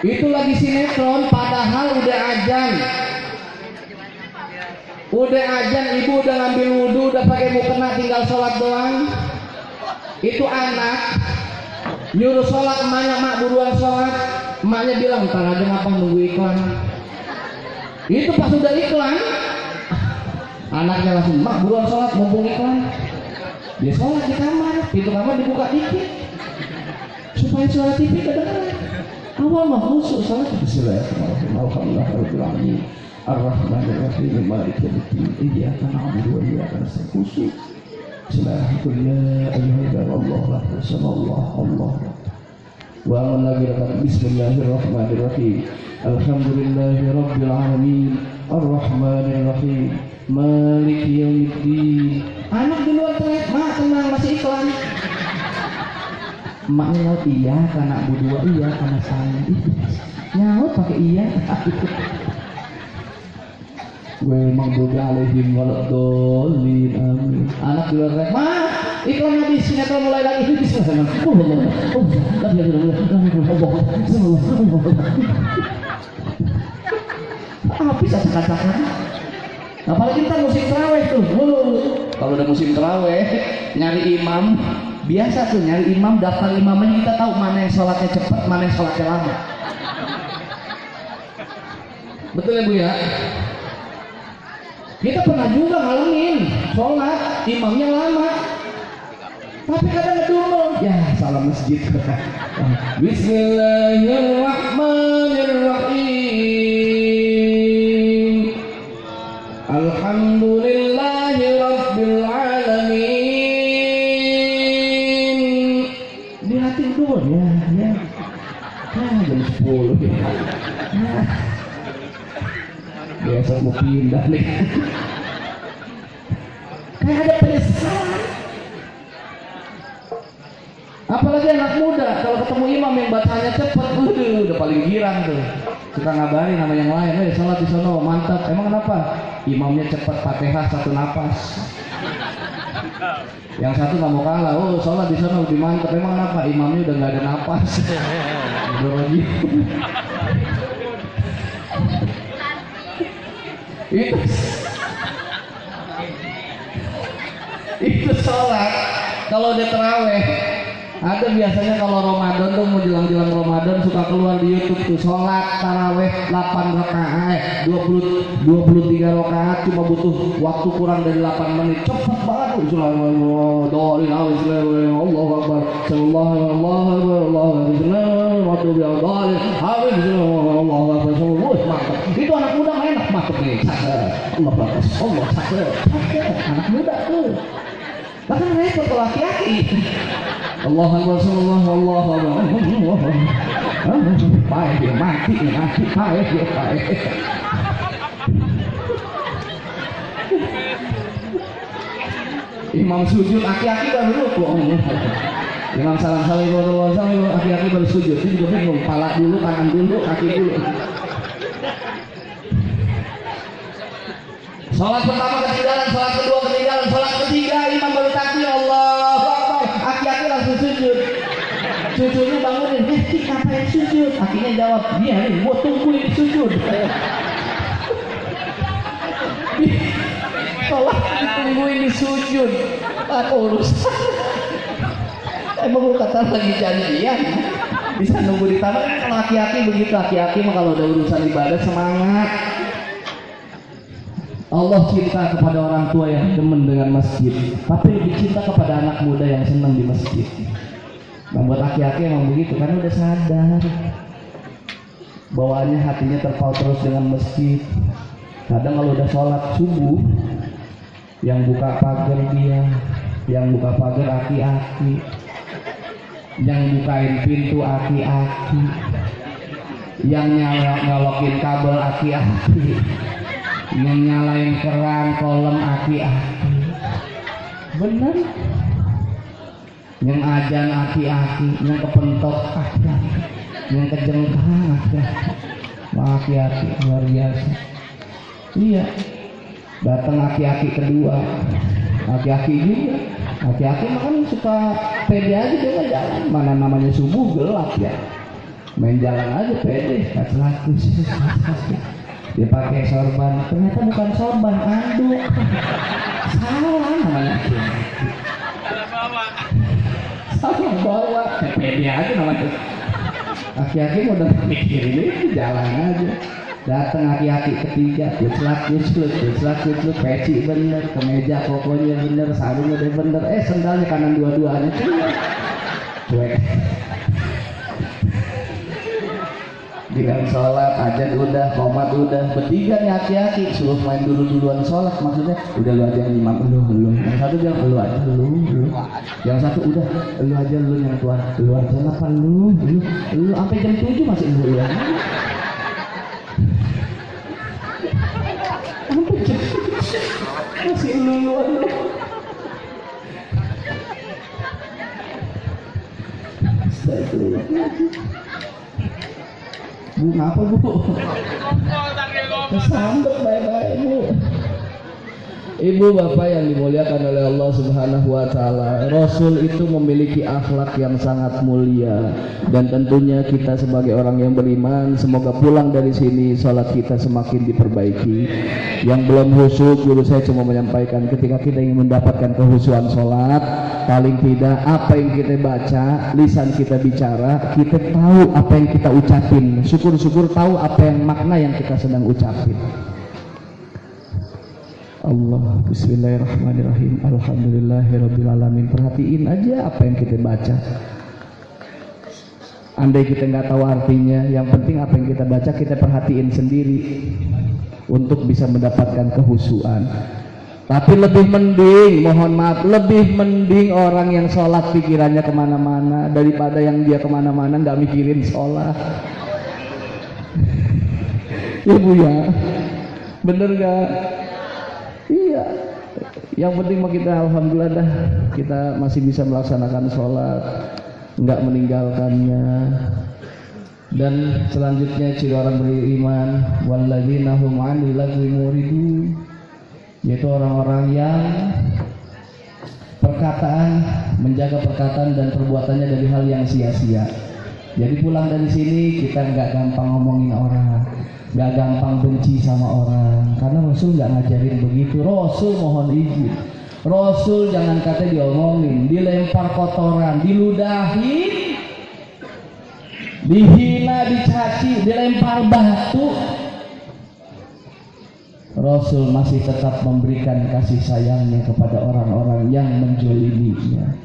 B: itu lagi sinetron padahal udah azan. Udah ajan ibu udah ngambil wudhu, udah pakai mukena, tinggal sholat doang. Itu anak nyuruh sholat, emaknya, mak buruan sholat. Emaknya bilang, ntar aja ngapa nunggu iklan. Itu pas udah iklan, anaknya langsung, mak buruan sholat, mumpung iklan. Dia sholat di kamar, pintu kamar dibuka dikit supaya suara TV kedengaran. Awal mah khusyuk sholat. Bismillahirrahmanirrahim. Alhamdulillahirobbilalamin. Ar-Rahmanir-Rahim. Maliki yaumiddin. Iyyaka na'budu wa iyyaka nasta'in. Khusyuk. Bismillahirrahmanirrahim. Alhamdulillahirabbil alamin. Ar-Rahmanir-Rahim. Maliki yaumiddin. Anak di luar teriak, mak tenang masih iklan. Mak nyaut iya karena berdua, iya karena saya. Nyaut pakai iya. Gue emang boga alaihim waladhdallin amin. Anak di luar teriak, mak iklan habis, sinetron mulai lagi. Habis acak-acakan. Apalagi ntar musim terawih tuh. Kalau udah musim terawih, nyari imam, biasa tuh nyari imam, daftar imamnya kita tahu mana yang sholatnya cepat, mana yang sholatnya lama. Betul ya Bu ya? Kita pernah juga ngalamin sholat imamnya lama, tapi kadang ngedumel. Ya salah masjid. Bismillahirrahmanirrahim. Alhamdulillahirabbil alamin. Di hati dulu ya. Jam 10 ya. Biasa mau pindah nih. Kayak ada penyesalan. Apalagi anak muda kalau ketemu imam yang bacanya cepat, udah paling girang tuh. Suka ngabarin sama yang lain, sholat di sono mantap. Emang kenapa? Imamnya cepat, Fatihah satu napas. Yang satu nggak mau kalah, sholat di sono lebih mantap. Emang kenapa? Imamnya udah nggak ada napas. Udah lagi. Itu sholat kalau udah terawih. Ada biasanya kalau Ramadan tuh mau jelang-jelang Ramadan suka keluar di YouTube tuh sholat taraweh 8 rakaat, 23 rakaat cuma butuh waktu kurang dari 8 menit. Cepet banget tuh. Allahu Akbar, Allahu Akbar. Itu anak muda enak mantep nih. Allah sakit. Anak muda tuh. Bahkan repot kalau laki-laki. Allahu Akbar, Allahu Akbar. Baik dia mati, baik dia baik. Imam sujud, aki-aki baru rukuk. Imam salam, aki-aki baru sujud. Ini juga bingung, kepala dulu, tangan dulu, kaki dulu. Salat pertama ketinggalan, salat kedua ketinggalan, salat ketiga imam baru takbir Allahu Akbar. Aki-aki langsung sujud. Sujudnya bangunin, kenapa yang sujud? Akinya jawab, dia nih, gua tungguin sujud. Salat ditungguin di sujud. Apa urusan? Emang lu kata lagi janjian? Bisa nunggu di taman. Kalau aki-aki begitu, aki-aki mah kalau udah urusan ibadah semangat. Allah cinta kepada orang tua yang demen dengan masjid, tapi lebih cinta kepada anak muda yang senang di masjid. Membuat aki-aki emang begitu, karena udah sadar bawaannya hatinya terpaut terus dengan masjid. Kadang kalau udah sholat subuh, yang buka pagar dia, yang buka pagar aki-aki, yang bukain pintu aki-aki, yang nyalokin kabel aki-aki, yang nyalain keran kolam aki-aki. Bener. Yang ajan aki-aki, yang kepentok aki-aki, yang kejengkang aki-aki, luar biasa. Iya. Datang aki-aki kedua, aki-aki juga. Aki-aki makan suka pede aja dia jalan. Mana namanya subuh gelap ya. Main jalan aja pede, dia pakai sorban, ternyata bukan sorban, anduk. Salah namanya. Salah bawa, pede aja namanya. Aki-aki mau datang mikir ini jalan aja. Datang aki-aki ketiga, kuclak, peci bener, kemeja pokoknya bener, sarungnya udah bener, sendalnya kanan dua-duanya cuek. Dengan sholat, ajan udah, qomat udah, bertiga nih aki-aki suruh main duluan sholat, maksudnya udah lu aja yang imam, lu. Yang satu bilang lu aja, lu. Yang satu udah, lu aja lu yang tuan, lu aja apa lu, sampai jam 7 masih lu ya. Masih lu. Bu, ngapa bu? Kesambet baik-baik bu. Ibu bapak yang dimuliakan oleh Allah Subhanahu wa Ta'ala, Rasul itu memiliki akhlak yang sangat mulia, dan tentunya kita sebagai orang yang beriman semoga pulang dari sini sholat kita semakin diperbaiki. Yang belum khusyuk, guru saya cuma menyampaikan ketika kita ingin mendapatkan kehusuan sholat, paling tidak apa yang kita baca, lisan kita bicara, kita tahu apa yang kita ucapin, syukur-syukur tahu apa yang makna yang kita sedang ucapin. Allah, bismillahirrahmanirrahim, alhamdulillahirrabbilalamin. Perhatiin aja apa yang kita baca. Andai kita nggak tahu artinya, yang penting apa yang kita baca kita perhatiin sendiri untuk bisa mendapatkan kehusuan. Tapi lebih mending, mohon maaf, lebih mending orang yang sholat pikirannya kemana-mana daripada yang dia kemana-mana nggak mikirin sholat. Ya bu ya, bener gak? Iya, yang penting mah kita alhamdulillah dah kita masih bisa melaksanakan sholat, nggak meninggalkannya. Dan selanjutnya ciri orang beriman, walladzina hum 'anil lagwi muridun, yaitu orang-orang yang menjaga perkataan dan perbuatannya dari hal yang sia-sia. Jadi pulang dari sini kita nggak gampang ngomongin orang, nggak gampang benci sama orang, karena Rasul nggak ngajarin begitu. Rasul mohon izin, Rasul jangan kata diomongin, dilempar kotoran, diludahin, dihina, dicaci, dilempar batu, Rasul masih tetap memberikan kasih sayangnya kepada orang-orang yang menjoliminya.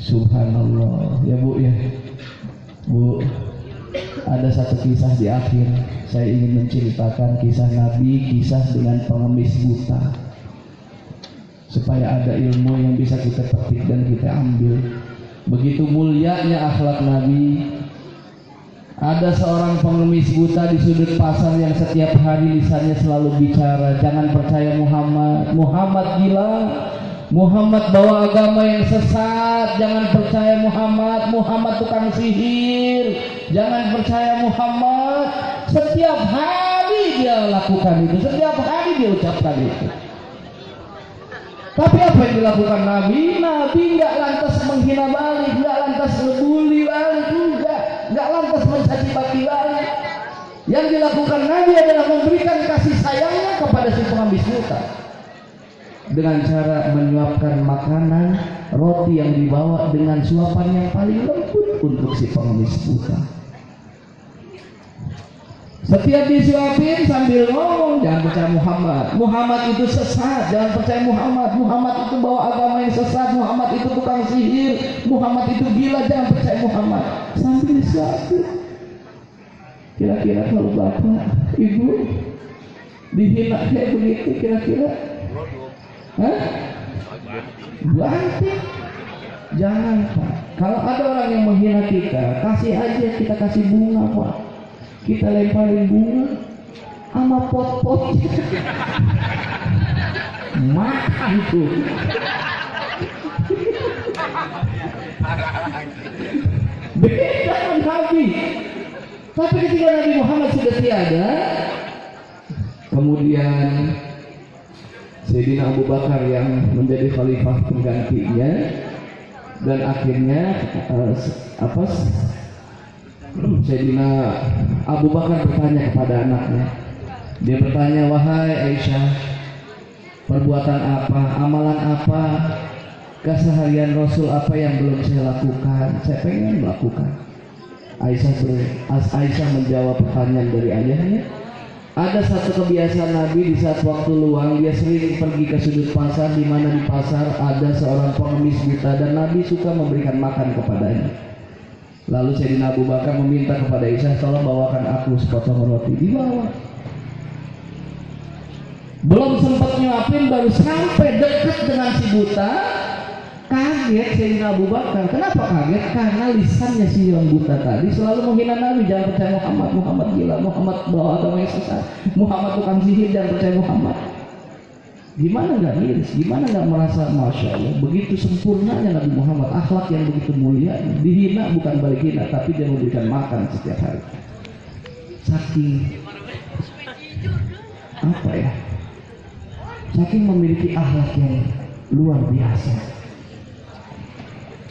B: Subhanallah. Ya bu ya, bu, ada satu kisah di akhir. Saya ingin menceritakan kisah Nabi, kisah dengan pengemis buta, supaya ada ilmu yang bisa kita petik dan kita ambil. Begitu mulianya akhlak Nabi. Ada seorang pengemis buta di sudut pasar yang setiap hari lisannya selalu bicara, jangan percaya Muhammad. Muhammad gila, Muhammad bawa agama yang sesat, jangan percaya Muhammad. Muhammad tukang sihir, jangan percaya Muhammad. Setiap hari dia lakukan itu, setiap hari dia ucapkan itu. Tapi apa yang dilakukan Nabi? Nabi nggak lantas menghina balik, nggak lantas ngebully balik, nggak lantas mencaci maki balik. Yang dilakukan Nabi adalah memberikan kasih sayangnya kepada si pengemis buta dengan cara menyuapkan makanan, roti yang dibawa dengan suapan yang paling lembut untuk si pengemis buta. Setiap disuapin sambil ngomong, jangan percaya Muhammad. Muhammad itu sesat, jangan percaya Muhammad. Muhammad itu bawa agama yang sesat. Muhammad itu tukang sihir. Muhammad itu gila, jangan percaya Muhammad. Sambil disuapin. Kira-kira kalau bapak, ibu dihina kayak begitu, kira-kira, banting. Jangan Pak. Kalau ada orang yang menghina kita, kasih aja, kita kasih bunga Pak. Kita lemparin bunga sama pot-pot, makan tuh. Beda kan Nabi. Tapi ketika Nabi Muhammad sudah tiada, kemudian Sayyidina Abu Bakar yang menjadi khalifah penggantinya, dan akhirnya Sayyidina Abu Bakar bertanya kepada anaknya, Dia bertanya, wahai Aisyah, perbuatan apa, amalan apa, keseharian Rasul apa yang belum saya lakukan? Saya pengen melakukan. Aisyah menjawab pertanyaan dari ayahnya. Ada satu kebiasaan Nabi di saat waktu luang, dia sering pergi ke sudut pasar, di mana di pasar ada seorang pengemis buta dan Nabi suka memberikan makan kepadanya. Lalu Sayyidina Abu Bakar meminta kepada Aisyah, tolong bawakan aku sepotong roti. Dibawa. Belum sempat nyuapin, baru sampai dekat dengan si buta, kaget Sayyidina Abu Bakar. Kenapa kaget? Karena lisannya si yang buta tadi selalu menghina Nabi. Jangan percaya Muhammad, Muhammad gila, Muhammad bawa agama yang sesat, Muhammad tukang sihir, jangan percaya Muhammad. Gimana nggak miris? Gimana nggak merasa Masya Allah, begitu sempurnanya Nabi Muhammad, akhlak yang begitu mulia, dihina bukan balik hina, tapi dia memberikan makan setiap hari. Saking apa ya? Saking memiliki akhlak yang luar biasa.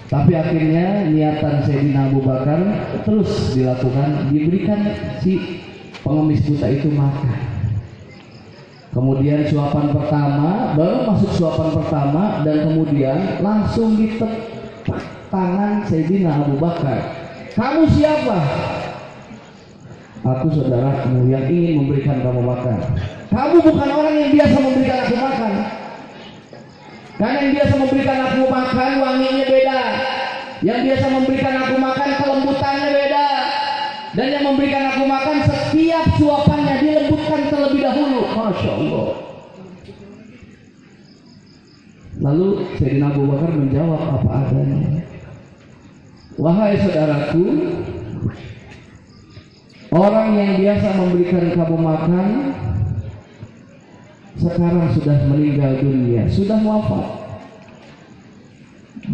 B: Tapi akhirnya niatan Sayyidina Abu Bakar terus dilakukan, diberikan si pengemis buta itu makan. Kemudian suapan pertama, baru masuk suapan pertama, dan kemudian langsung ditepuk tangan Sayyidina Abu Bakar. Kamu siapa? Aku saudaramu yang ingin memberikan kamu makan. Kamu bukan orang yang biasa memberikan aku makan. Karena yang biasa memberikan aku makan wanginya beda. Yang biasa memberikan aku makan kelembutannya beda. Dan yang memberikan aku makan setiap suapannya dilembutkan terlebih dahulu. Masya Allah. Lalu Sayyidina Abu Bakar menjawab apa adanya. Wahai saudaraku, orang yang biasa memberikan kamu makan sekarang sudah meninggal dunia, sudah wafat.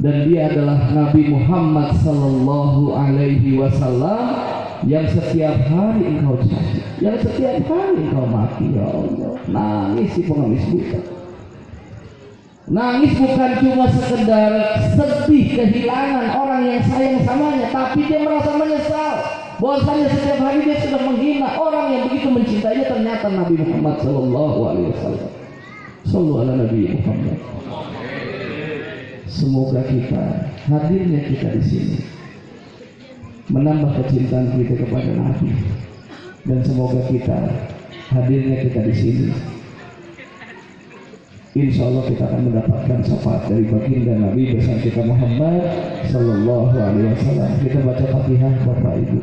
B: Dan dia adalah Nabi Muhammad sallallahu alaihi wasallam yang setiap hari engkau cari, yang setiap hari engkau mati. Ya Allah, nangis si pengemis buta. Nangis bukan cuma sekedar sedih kehilangan orang yang sayang samanya, tapi dia merasa menyesal bahwasanya setiap hari dia sudah menghina orang yang begitu mencintainya. Ternyata Nabi Muhammad sallallahu alaihi wasallam. Sallu ala Nabi Muhammad. Semoga kita, hadirnya kita di sini menambah kecintaan kita kepada Nabi, dan semoga kita, hadirnya kita di sini, insya Allah kita akan mendapatkan syafaat dari baginda Nabi besar kita Muhammad sallallahu alaihi wasallam. Kita baca Fatihah Bapak Ibu.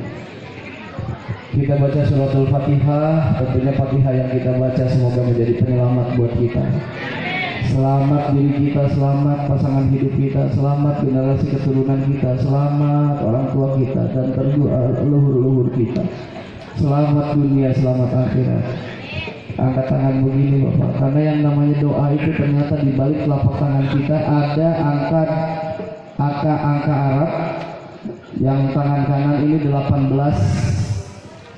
B: Kita baca suratul Fatihah. Tentunya Fatihah yang kita baca semoga menjadi penyelamat buat kita. Selamat diri kita, selamat pasangan hidup kita, selamat generasi keturunan kita, selamat orang tua kita dan terdoa leluhur-leluhur kita. Selamat dunia, selamat akhirat. Angkat tangan begini Bapak, karena yang namanya doa itu ternyata di balik telapak tangan kita ada angka Arab. Yang tangan kanan ini 18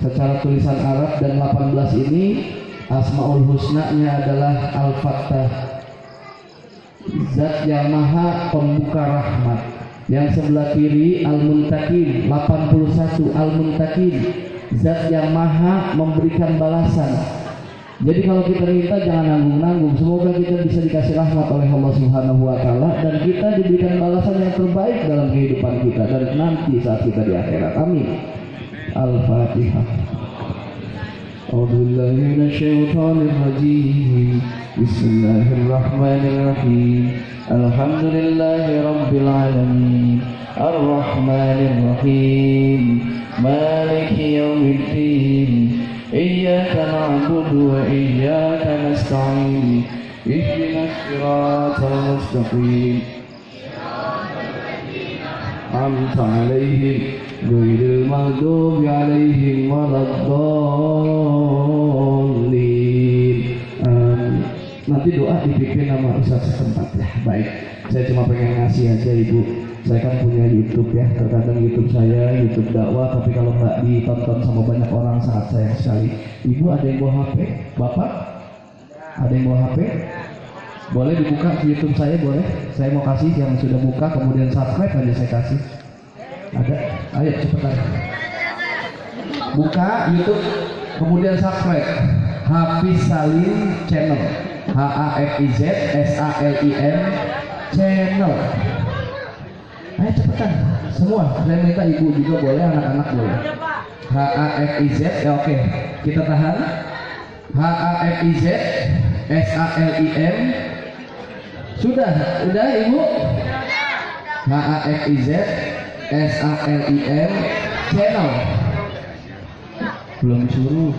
B: secara tulisan Arab, dan 18 ini Asmaul Husna-nya adalah Al-Fattah, Zat yang Maha Pembuka Rahmat. Yang sebelah kiri Al-Muntakim, 81 Al-Muntakim, Zat yang Maha Memberikan Balasan. Jadi kalau kita minta jangan nanggung-nanggung. Semoga kita bisa dikasih rahmat oleh Allah Subhanahu wa taala dan kita diberikan balasan yang terbaik dalam kehidupan kita dan nanti saat kita di akhirat. Amin. Al-Fatihah. A'udzubillahi minasyaitonir rajim. Bismillahirrahmanirrahim. Alhamdulillahi rabbil alamin. Ar-Rahmanir Rahim. Maliki yaumiddin. Iyyaka na'budu wa iyyaka nasta'in. Ihdinas siratal mustaqim. An'amta 'alaihim ghairil maghdubi 'alaihim waladdallin. Nanti doa dipimpin sama Ustaz setempat ya. Baik, saya cuma pengen ngasih aja Ibu. Saya kan punya YouTube ya, terkadang YouTube saya, YouTube dakwah, tapi kalau nggak ditonton sama banyak orang sangat sayang sekali. Ibu ada yang bawa HP? Bapak? Ada yang bawa HP? Boleh dibuka YouTube saya, boleh? Saya mau kasih yang sudah buka, kemudian subscribe aja saya kasih. Ada? Ayo cepetan. Buka YouTube, kemudian subscribe. Hafiz Salim Channel, HAFIZ SALIM Channel. Ayo cepetan semua, saya minta ibu juga boleh, anak-anak boleh. HAFIZ ya, oke, kita tahan. HAFIZ SALIM sudah ibu. HAFIZ SALIM Channel belum suruh.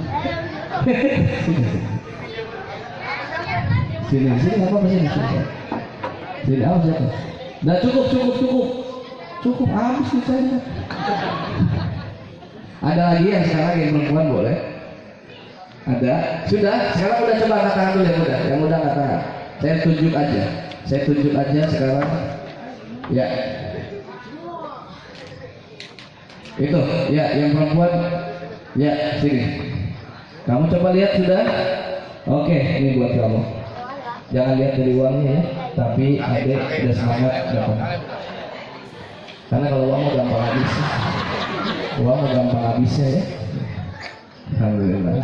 B: sini apa sini apa siapa? Nah, cukup habis kita. Ada lagi yang sekarang yang perempuan boleh? Ada? Sudah? Sekarang udah coba angkat tangan dulu yang muda angkat tangan. Saya tunjuk aja sekarang. Ya. Itu, ya yang perempuan. Ya, sini. Kamu coba lihat sudah? Oke, ini buat kamu. Jangan lihat dari uangnya ya, tapi adek udah semangat datang. Karena kalau uang mau gampang habis. Uang mau gampang habisnya ya. Alhamdulillah.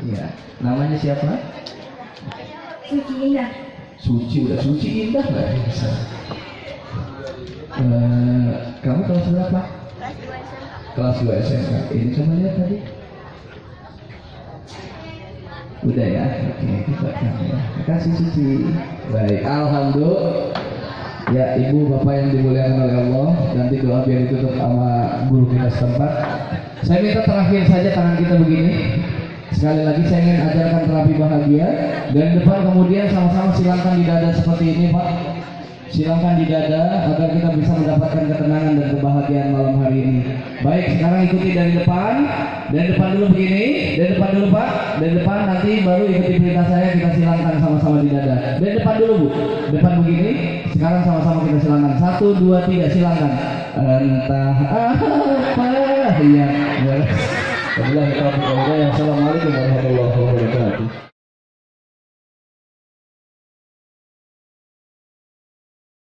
B: Iya, namanya siapa?
C: Suci Indah.
B: Suci Indah nggak bisa. Kamu kelas berapa? Kelas 2 SMK. Ini coba lihat tadi. Udah ya, oke kita kan ya. Terima kasih Suci. Baik, alhamdulillah. Ya, ibu bapak yang dimuliakan oleh Allah, nanti doa biar ditutup sama guru kita setempat. Saya minta terakhir saja tangan kita begini. Sekali lagi saya ingin ajarkan terapi bahagia. Dan depan kemudian sama-sama silangkan di dada seperti ini Pak. Silangkan di dada agar kita bisa mendapatkan ketenangan dan kebahagiaan malam hari ini. Baik, sekarang ikuti dari depan. Dari depan dulu begini. Dari depan dulu Pak. Dari depan, nanti baru ikuti perintah saya, kita silangkan sama-sama di dada. Dari depan dulu Bu. Depan begini. Sekarang sama-sama kita silangkan. 1, 2, 3 silangkan. Entah apa. Iya. Assalamualaikum warahmatullahi wabarakatuh.